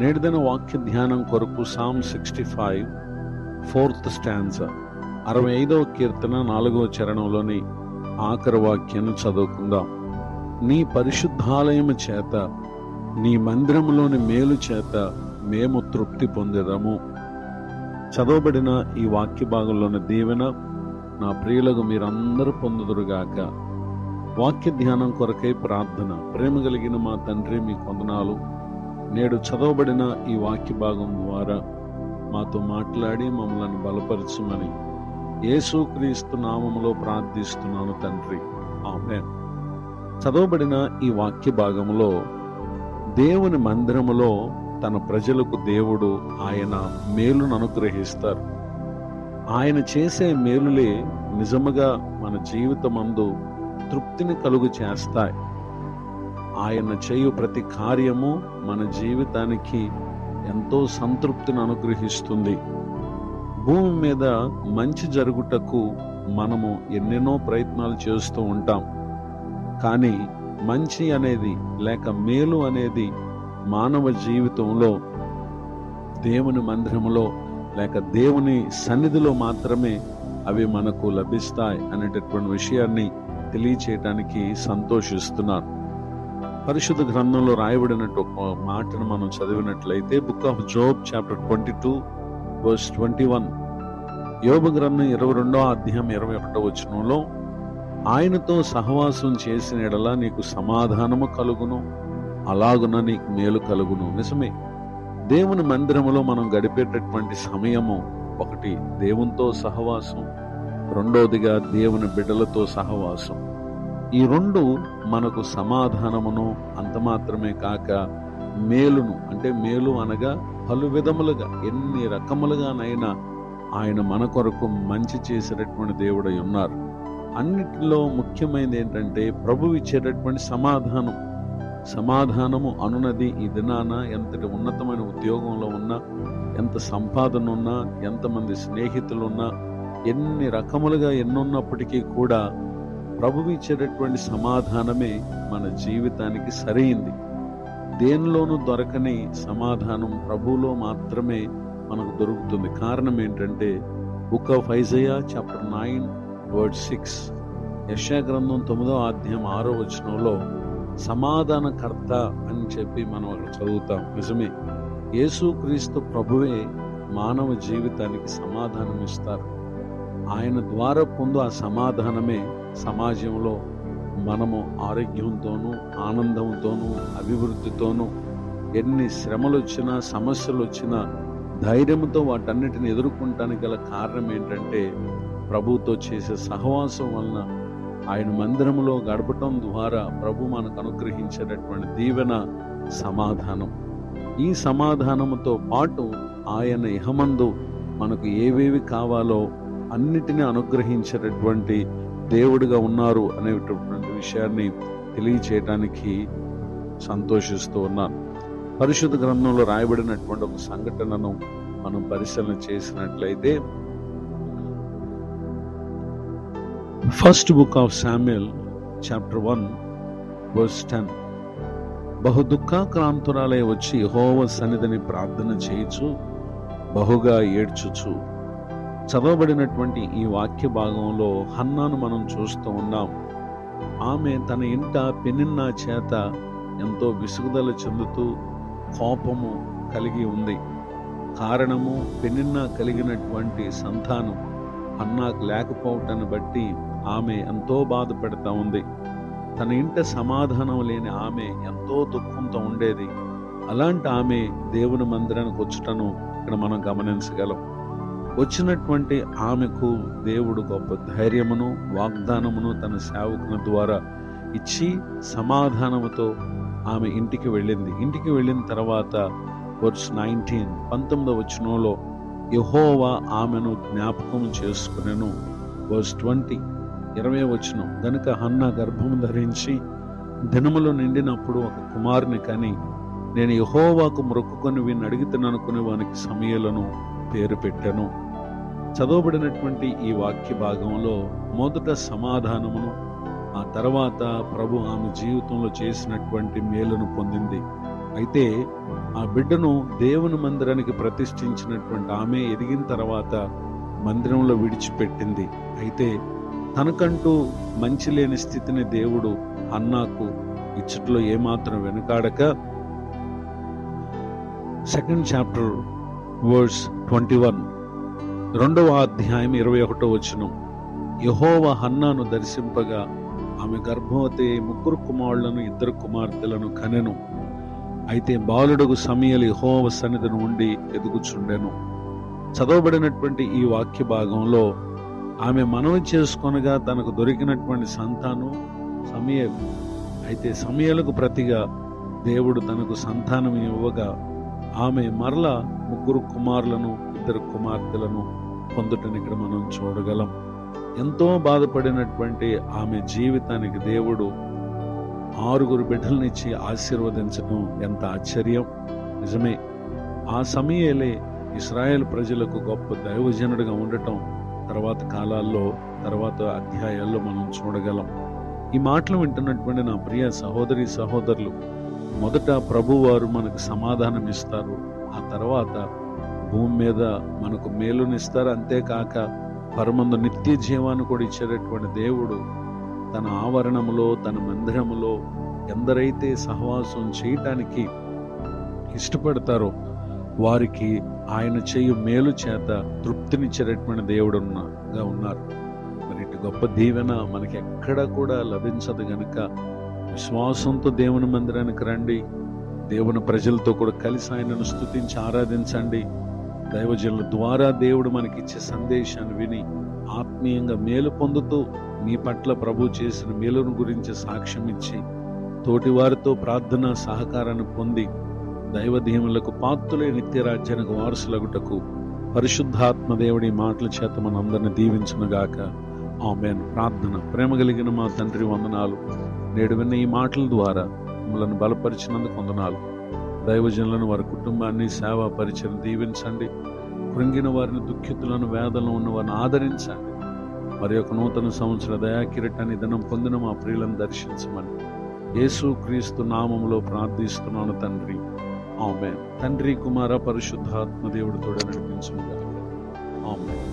నేటిదిన వాక్య ధ్యానం కొరకు సామ్ 65 4th స్టాంజా 65వ కీర్తన 4వ చరణంలోని ఆఖరి వాక్యాన్ని చదువుకుందాం. నీ పరిశుద్ధాలయము చేత, నీ మందిరములోని మేలు చేత మేము తృప్తి పొందెదము. చదవబడిన ఈ వాక్య భాగంలోని దీవెన నా ప్రియులకు మీరందరూ పొందుదురుగాక. వాక్య ధ్యానం కొరకై ప్రార్థన. ప్రేమ కలిగిన మా తండ్రి, మీ వందనాలు. నేడు చదవబడిన ఈ వాక్య భాగం ద్వారా మాతో మాట్లాడి మమ్మల్ని బలపరచమని యేసుక్రీస్తు నామములో ప్రార్థిస్తున్నాను తండ్రి, ఆమేన్. చదవబడిన ఈ వాక్య భాగంలో దేవుని మందిరములో తన ప్రజలకు దేవుడు ఆయన మేలును అనుగ్రహిస్తారు. ఆయన చేసే మేలులే నిజముగా మన జీవితమందు తృప్తిని కలుగు చేస్తాయి. ఆయన చేయు ప్రతి కార్యము మన జీవితానికి ఎంతో సంతృప్తిని అనుగ్రహిస్తుంది. భూమి మీద మంచి జరుగుటకు మనము ఎన్నెన్నో ప్రయత్నాలు చేస్తూ ఉంటాం. కానీ మంచి అనేది లేక మేలు అనేది మానవ జీవితంలో దేవుని మందిరములో లేక దేవుని సన్నిధిలో మాత్రమే అవి మనకు లభిస్తాయి అనేటటువంటి విషయాన్ని తెలియచేయటానికి సంతోషిస్తున్నాను. పరిశుద్ధ గ్రంథంలో రాయబడినట్టు ఒక మాటను మనం చదివినట్లయితే book of Job chapter 22 verse 21, యోబు గ్రంథం 22వ అధ్యాయం 21వ వచనంలో, ఆయనతో సహవాసం చేసిన యెడల నీకు సమాధానము కలుగును, అలాగున నీకు మేలు కలుగును. నిజమే, దేవుని మందిరములో మనం గడిపేటటువంటి సమయము ఒకటి దేవునితో సహవాసం, రెండోదిగా దేవుని బిడ్డలతో సహవాసం. ఈ రెండు మనకు సమాధానమును, అంత మాత్రమే కాక మేలును, అంటే మేలు అనగా పలు విధములుగా ఎన్ని రకములుగానైనా ఆయన మన కొరకు మంచి చేసేటటువంటి దేవుడై ఉన్నారు. అన్నిటిలో ముఖ్యమైనది ఏంటంటే ప్రభు ఇచ్చేటటువంటి సమాధానము అనున్నది ఈ దినాన ఎంతటి ఉన్నతమైన ఉద్యోగంలో ఉన్నా, ఎంత సంపాదన ఉన్నా, ఎంతమంది స్నేహితులున్నా, ఎన్ని రకములుగా ఎన్నున్నప్పటికీ కూడా ప్రభువు ఇచ్చేటటువంటి సమాధానమే మన జీవితానికి సరైంది. దేనిలోనూ దొరకని సమాధానం ప్రభువులో మాత్రమే మనకు దొరుకుతుంది. కారణం ఏంటంటే book of Isaiah chapter 9 verse 6, యెషయా గ్రంథం 9వ అధ్యాయం 6వ వచనంలో సమాధానకర్త అని చెప్పి మనం అక్కడ చదువుతాం. నిజమే, యేసుక్రీస్తు ప్రభువే మానవ జీవితానికి సమాధానం ఇస్తారు. ఆయన ద్వారా పొందు ఆ సమాధానమే సమాజంలో మనము ఆరోగ్యంతోనూ, ఆనందంతోనూ, అభివృద్ధితోనూ, ఎన్ని శ్రమలు వచ్చినా, సమస్యలు వచ్చినా ధైర్యంతో వాటన్నిటిని ఎదుర్కొనటానికి గల కారణం ఏంటంటే ప్రభువుతో చేసే సహవాసం వలన, ఆయన మందిరములో గడపటం ద్వారా ప్రభు మనకు అనుగ్రహించేటటువంటి దీవెన సమాధానం. ఈ సమాధానముతో పాటు ఆయన ఇహమందు మనకు ఏవేవి కావాలో అన్నిటినీ అనుగ్రహించేటటువంటి దేవుడిగా ఉన్నారు అనేటటువంటి విషయాన్ని తెలియచేయడానికి సంతోషిస్తూ ఉన్నాను. పరిశుద్ధ గ్రంథంలో రాయబడినటువంటి ఒక సంఘటనను మనం పరిశీలన చేసినట్లయితే first book of Samuel chapter 1 verse 10, బహు దుఃఖాక్రాంతురాలై వచ్చి యెహోవా సన్నిధిని ప్రార్థన చేయుచు బహుగా ఏడ్చుచు. చదవబడినటువంటి ఈ వాక్య భాగంలో హన్నాను మనం చూస్తూ ఉన్నాం. ఆమె తన ఇంట పెనిన్నా చేత ఎంతో విసుగుదల చెందుతూ కోపము కలిగి ఉంది. కారణము, పెనిన్నా కలిగినటువంటి సంతానం హన్నాకు లేకపోవటాన్ని బట్టి ఆమె ఎంతో బాధపడతా ఉంది. తన ఇంట సమాధానం లేని ఆమె ఎంతో దుఃఖంతో ఉండేది. అలాంటి ఆమె దేవుని మందిరానికి వచ్చుటను ఇక్కడ మనం గమనించగలం. వచ్చినటువంటి ఆమెకు దేవుడు గొప్ప ధైర్యమును, వాగ్దానమును తన సేవకుని ద్వారా ఇచ్చి సమాధానముతో ఆమె ఇంటికి వెళ్ళింది. ఇంటికి వెళ్ళిన తర్వాత verse 19వ వచనంలో యెహోవా ఆమెను జ్ఞాపకం చేసుకునెను. verse 20వ వచనం, గనుక హన్నా గర్భము ధరించి దినములు నిండినప్పుడు ఒక కుమారుని కని, నేను యెహోవాకు మొక్కుకొని వీని అడుగుతాననుకునే వానికి సమూయేలును పేరు పెట్టెను. చదవబడినటువంటి ఈ వాక్య భాగంలో మొదట సమాధానమును, ఆ తర్వాత ప్రభు ఆమె జీవితంలో చేసినటువంటి మేలును పొందింది. అయితే ఆ బిడ్డను దేవుని మందిరానికి ప్రతిష్ఠించినటువంటి ఆమె ఎదిగిన తర్వాత మందిరంలో విడిచిపెట్టింది. అయితే తనకంటూ మంచి లేని స్థితిని దేవుడు హన్నాకు ఇచ్చట్లో ఏమాత్రం వెనుకాడక 2nd చాప్టర్ వర్స్ 21, 2వ అధ్యాయం 21వ వచనం. యెహోవా హన్నాను దర్శింపగా ఆమె గర్భవతి 3 కుమారులను 2 కుమార్తెలను కనెను. అయితే బాలుడగు సమూయేలు యెహోవా సన్నిధిని ఉండి ఎదుగుచుండెను. చదవబడినటువంటి ఈ వాక్య భాగంలో ఆమె మనవి చేసుకొనగా తనకు దొరికినటువంటి సంతానం సమూయేలు. అయితే సమూయేలుకు ప్రతిగా దేవుడు తనకు సంతానం ఇవ్వగా ఆమె మరలా 3 కుమారులను 2 కుమార్తెలను పొందుటని ఇక్కడ మనం చూడగలం. ఎంతో బాధపడినటువంటి ఆమె జీవితానికి దేవుడు 6 బిడ్డలనిచ్చి ఆశీర్వదించడం ఎంత ఆశ్చర్యం. నిజమే, ఆ సమూయేలే ఇశ్రాయేలు ప్రజలకు గొప్ప దైవజనుడిగా ఉండటం తర్వాత కాలాల్లో తర్వాత అధ్యాయాల్లో మనం చూడగలం. ఈ మాటలు వింటున్నటువంటి నా ప్రియ సహోదరి సహోదరులు, మొదట ప్రభువారు మనకు సమాధానం ఇస్తారు, ఆ తర్వాత భూమి మీద మనకు మేలునిస్తారు. అంతేకాక పరమందు నిత్య జీవాన్ని కూడా ఇచ్చేటటువంటి దేవుడు తన ఆవరణములో తన మందిరములో ఎందరైతే సహవాసం చేయటానికి ఇష్టపడతారో వారికి ఆయన చేయు మేలు చేత తృప్తినిచ్చేటటువంటి దేవుడుగా ఉన్నారు. మరి ఇటు గొప్ప దీవెన మనకి ఎక్కడ కూడా లభించదు గనుక విశ్వాసంతో దేవుని మందిరానికి రండి. దేవుని ప్రజలతో కూడా కలిసి ఆయనను స్తుతించి ఆరాధించండి. దైవజనుల ద్వారా దేవుడు మనకిచ్చే సందేశాన్ని విని ఆత్మీయంగా మేలు పొందుతూ మీ పట్ల ప్రభు చేసిన మేలును గురించి సాక్ష్యం ఇచ్చి తోటి వారితో ప్రార్థన సహకారాన్ని పొంది దైవధీములకు పాత్రులే నిత్య రాజ్యానికి వారసులగుటకు పరిశుద్ధాత్మ దేవుడి మాటల చేత మనందరిని దీవించునుగాక. ఆమేన్. ప్రార్థన. ప్రేమ కలిగిన మా తండ్రి, వందనాలు. నేడు విన్న ఈ మాటల ద్వారా మిమ్మల్ని బలపరిచినందుకు వందనాలు. దైవజనులను, వారి కుటుంబాన్ని, సేవా పరిచయం దీవించండి. కృంగిన వారిని, దుఃఖితులను, వేదనలో ఉన్న వారిని ఆదరించండి. మరి యొక్క నూతన సంవత్సర దయాకిరీటాన్ని దినం పొందిన మా ప్రియులను దర్శించమని యేసు క్రీస్తు నామములో ప్రార్థిస్తున్నాను తండ్రి. ఆమేన్. తండ్రి, కుమార, పరిశుద్ధాత్మ దేవుడితో నడిపించునుగాక. ఆమేన్.